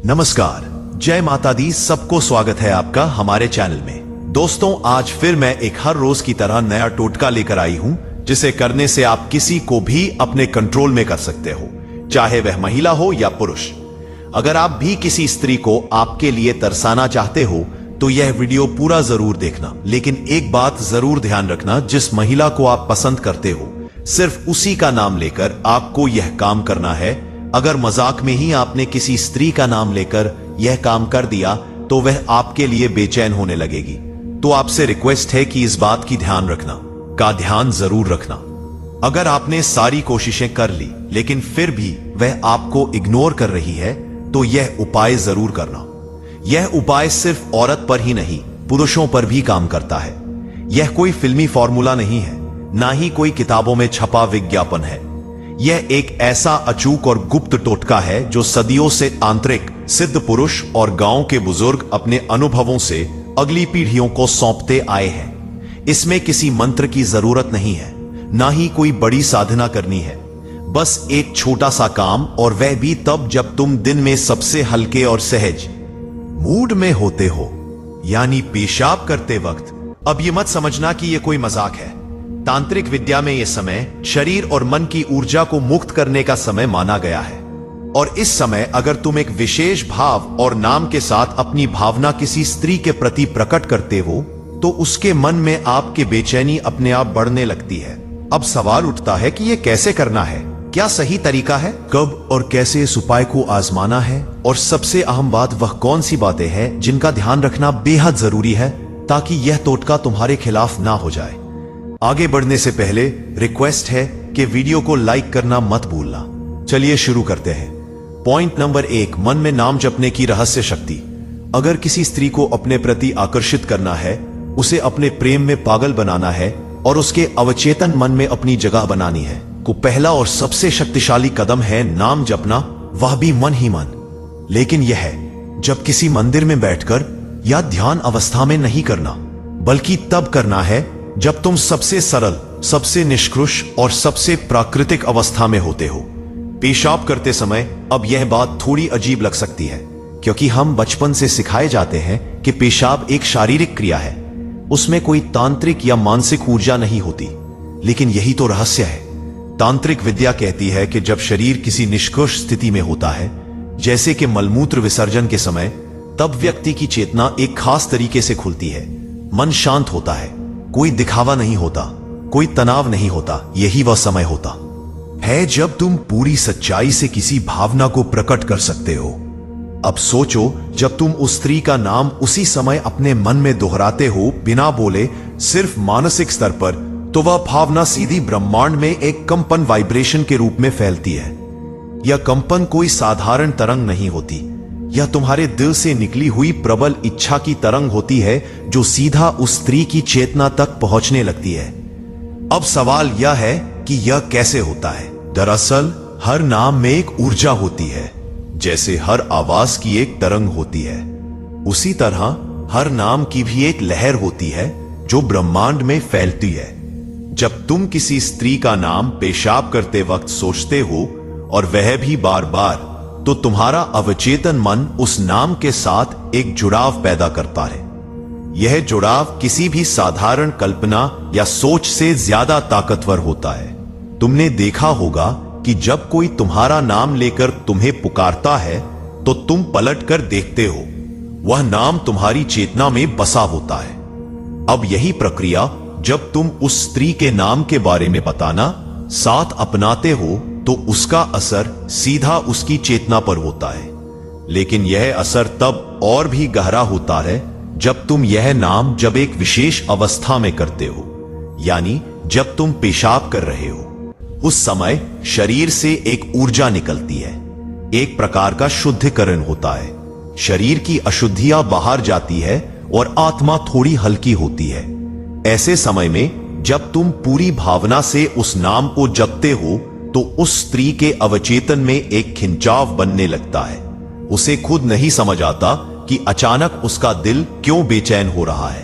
नमस्कार, जय माता दी। सबको स्वागत है आपका हमारे चैनल में। दोस्तों, आज फिर मैं एक हर रोज की तरह नया टोटका लेकर आई हूं, जिसे करने से आप किसी को भी अपने कंट्रोल में कर सकते हो, चाहे वह महिला हो या पुरुष। अगर आप भी किसी स्त्री को आपके लिए तरसाना चाहते हो तो यह वीडियो पूरा जरूर देखना। लेकिन एक बात जरूर ध्यान रखना, जिस महिला को आप पसंद करते हो सिर्फ उसी का नाम लेकर आपको यह काम करना है। अगर मजाक में ही आपने किसी स्त्री का नाम लेकर यह काम कर दिया तो वह आपके लिए बेचैन होने लगेगी। तो आपसे रिक्वेस्ट है कि इस बात की ध्यान जरूर रखना। अगर आपने सारी कोशिशें कर ली लेकिन फिर भी वह आपको इग्नोर कर रही है तो यह उपाय जरूर करना। यह उपाय सिर्फ औरत पर ही नहीं, पुरुषों पर भी काम करता है। यह कोई फिल्मी फॉर्मूला नहीं है, ना ही कोई किताबों में छपा विज्ञापन है। यह एक ऐसा अचूक और गुप्त टोटका है जो सदियों से तांत्रिक, सिद्ध पुरुष और गांव के बुजुर्ग अपने अनुभवों से अगली पीढ़ियों को सौंपते आए हैं। इसमें किसी मंत्र की जरूरत नहीं है, ना ही कोई बड़ी साधना करनी है। बस एक छोटा सा काम, और वह भी तब जब तुम दिन में सबसे हल्के और सहज मूड में होते हो, यानी पेशाब करते वक्त। अब ये मत समझना कि यह कोई मजाक है। तांत्रिक विद्या में यह समय शरीर और मन की ऊर्जा को मुक्त करने का समय माना गया है। और इस समय अगर तुम एक विशेष भाव और नाम के साथ अपनी भावना किसी स्त्री के प्रति प्रकट करते हो तो उसके मन में आपके बेचैनी अपने आप बढ़ने लगती है। अब सवाल उठता है कि यह कैसे करना है, क्या सही तरीका है, कब और कैसे इस उपाय को आजमाना है, और सबसे अहम बात वह कौन सी बातें हैं जिनका ध्यान रखना बेहद जरूरी है ताकि यह टोटका तुम्हारे खिलाफ ना हो जाए। आगे बढ़ने से पहले रिक्वेस्ट है कि वीडियो को लाइक करना मत भूलना। चलिए शुरू करते हैं। पॉइंट नंबर 1, मन में नाम जपने की रहस्य शक्ति। अगर किसी स्त्री को अपने प्रति आकर्षित करना है, उसे अपने प्रेम में पागल बनाना है और उसके अवचेतन मन में अपनी जगह बनानी है, तो पहला और सबसे शक्तिशाली कदम है नाम जपना, वह भी मन ही मन। लेकिन यह है जब किसी मंदिर में बैठकर या ध्यान अवस्था में नहीं करना, बल्कि तब करना है जब तुम सबसे सरल, सबसे निष्कृष और सबसे प्राकृतिक अवस्था में होते हो। पेशाब करते समय अब यह बात थोड़ी अजीब लग सकती है, क्योंकि हम बचपन से सिखाए जाते हैं कि पेशाब एक शारीरिक क्रिया है, उसमें कोई तांत्रिक या मानसिक ऊर्जा नहीं होती। लेकिन यही तो रहस्य है। तांत्रिक विद्या कहती है कि जब शरीर किसी निष्कृष स्थिति में होता है, जैसे कि मलमूत्र विसर्जन के समय, तब व्यक्ति की चेतना एक खास तरीके से खुलती है। मन शांत होता है, कोई दिखावा नहीं होता, कोई तनाव नहीं होता। यही वह समय होता है जब तुम पूरी सच्चाई से किसी भावना को प्रकट कर सकते हो। अब सोचो, जब तुम उस स्त्री का नाम उसी समय अपने मन में दोहराते हो बिना बोले, सिर्फ मानसिक स्तर पर, तो वह भावना सीधी ब्रह्मांड में एक कंपन, वाइब्रेशन के रूप में फैलती है। यह कंपन कोई साधारण तरंग नहीं होती, यह तुम्हारे दिल से निकली हुई प्रबल इच्छा की तरंग होती है जो सीधा उस स्त्री की चेतना तक पहुंचने लगती है। अब सवाल यह है कि यह कैसे होता है। दरअसल हर नाम में एक ऊर्जा होती है। जैसे हर आवाज की एक तरंग होती है, उसी तरह हर नाम की भी एक लहर होती है जो ब्रह्मांड में फैलती है। जब तुम किसी स्त्री का नाम पेशाब करते वक्त सोचते हो, और वह भी बार बार, तो तुम्हारा अवचेतन मन उस नाम के साथ एक जुड़ाव पैदा करता है। यह जुड़ाव किसी भी साधारण कल्पना या सोच से ज्यादा ताकतवर होता है। तुमने देखा होगा कि जब कोई तुम्हारा नाम लेकर तुम्हें पुकारता है तो तुम पलट कर देखते हो, वह नाम तुम्हारी चेतना में बसा होता है। अब यही प्रक्रिया जब तुम उस स्त्री के नाम के बारे में बताना साथ अपनाते हो तो उसका असर सीधा उसकी चेतना पर होता है। लेकिन यह असर तब और भी गहरा होता है जब तुम यह नाम जब एक विशेष अवस्था में करते हो, यानी जब तुम पेशाब कर रहे हो। उस समय शरीर से एक ऊर्जा निकलती है, एक प्रकार का शुद्धिकरण होता है। शरीर की अशुद्धियां बाहर जाती है और आत्मा थोड़ी हल्की होती है। ऐसे समय में जब तुम पूरी भावना से उस नाम को जपते हो तो उस स्त्री के अवचेतन में एक खिंचाव बनने लगता है। उसे खुद नहीं समझ आता कि अचानक उसका दिल क्यों बेचैन हो रहा है।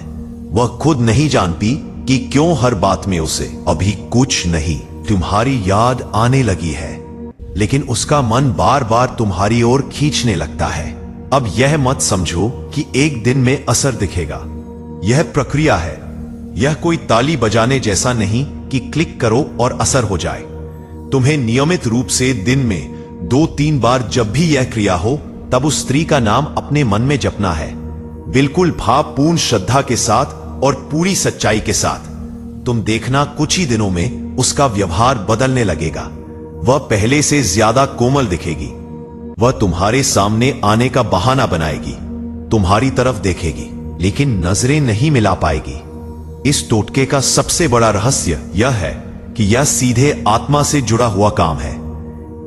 वह खुद नहीं जानती कि क्यों हर बात में उसे अभी कुछ नहीं, तुम्हारी याद आने लगी है। लेकिन उसका मन बार बार तुम्हारी ओर खींचने लगता है। अब यह मत समझो कि एक दिन में असर दिखेगा। यह प्रक्रिया है। यह कोई ताली बजाने जैसा नहीं कि क्लिक करो और असर हो जाए। तुम्हें नियमित रूप से दिन में 2-3 बार जब भी यह क्रिया हो तब उस स्त्री का नाम अपने मन में जपना है, बिल्कुल भावपूर्ण श्रद्धा के साथ और पूरी सच्चाई के साथ। तुम देखना कुछ ही दिनों में उसका व्यवहार बदलने लगेगा। वह पहले से ज्यादा कोमल दिखेगी। वह तुम्हारे सामने आने का बहाना बनाएगी, तुम्हारी तरफ देखेगी, लेकिन नजरें नहीं मिला पाएगी। इस टोटके का सबसे बड़ा रहस्य यह है कि यह सीधे आत्मा से जुड़ा हुआ काम है।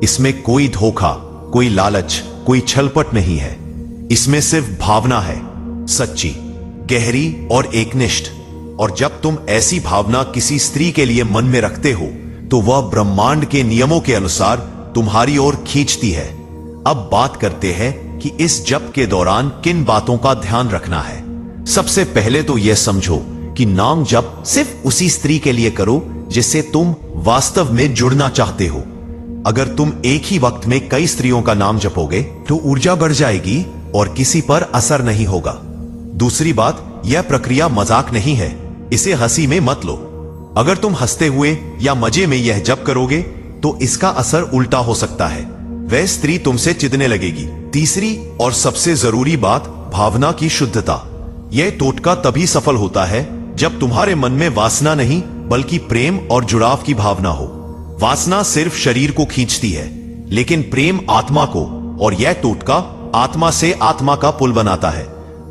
इसमें कोई धोखा, कोई लालच, कोई छलपट नहीं है। इसमें सिर्फ भावना है, सच्ची, गहरी और एकनिष्ठ। और जब तुम ऐसी भावना किसी स्त्री के लिए मन में रखते हो तो वह ब्रह्मांड के नियमों के अनुसार तुम्हारी ओर खींचती है। अब बात करते हैं कि इस जप के दौरान किन बातों का ध्यान रखना है। सबसे पहले तो यह समझो कि नाम जप सिर्फ उसी स्त्री के लिए करो जिससे तुम वास्तव में जुड़ना चाहते हो। अगर तुम एक ही वक्त में कई स्त्रियों का नाम जपोगे तो ऊर्जा बढ़ जाएगी और किसी पर असर नहीं होगा। दूसरी बात, यह प्रक्रिया मजाक नहीं है, इसे हंसी में मत लो। अगर तुम हंसते हुए या मजे में यह जप करोगे तो इसका असर उल्टा हो सकता है। वह स्त्री तुमसे चिढ़ने लगेगी। तीसरी और सबसे जरूरी बात, भावना की शुद्धता। यह टोटका तभी सफल होता है जब तुम्हारे मन में वासना नहीं बल्कि प्रेम और जुड़ाव की भावना हो। वासना सिर्फ शरीर को खींचती है, लेकिन प्रेम आत्मा को, और यह टोटका आत्मा से आत्मा का पुल बनाता है।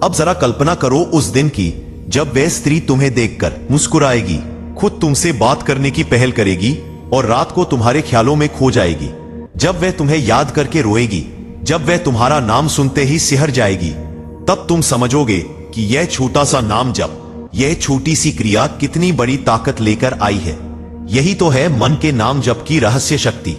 अब जरा कल्पना करो उस दिन की जब वह स्त्री तुम्हें देखकर मुस्कुराएगी, खुद तुमसे बात करने की पहल करेगी और रात को तुम्हारे ख्यालों में खो जाएगी। जब वह तुम्हें याद करके रोएगी, जब वह तुम्हारा नाम सुनते ही सिहर जाएगी, तब तुम समझोगे कि यह छोटा सा नाम जप, यह छोटी सी क्रिया कितनी बड़ी ताकत लेकर आई है। यही तो है मन के नाम जप की रहस्य शक्ति।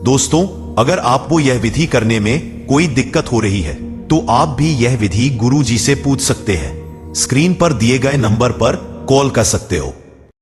दोस्तों, अगर आपको यह विधि करने में कोई दिक्कत हो रही है तो आप भी यह विधि गुरु जी से पूछ सकते हैं। स्क्रीन पर दिए गए नंबर पर कॉल कर सकते हो।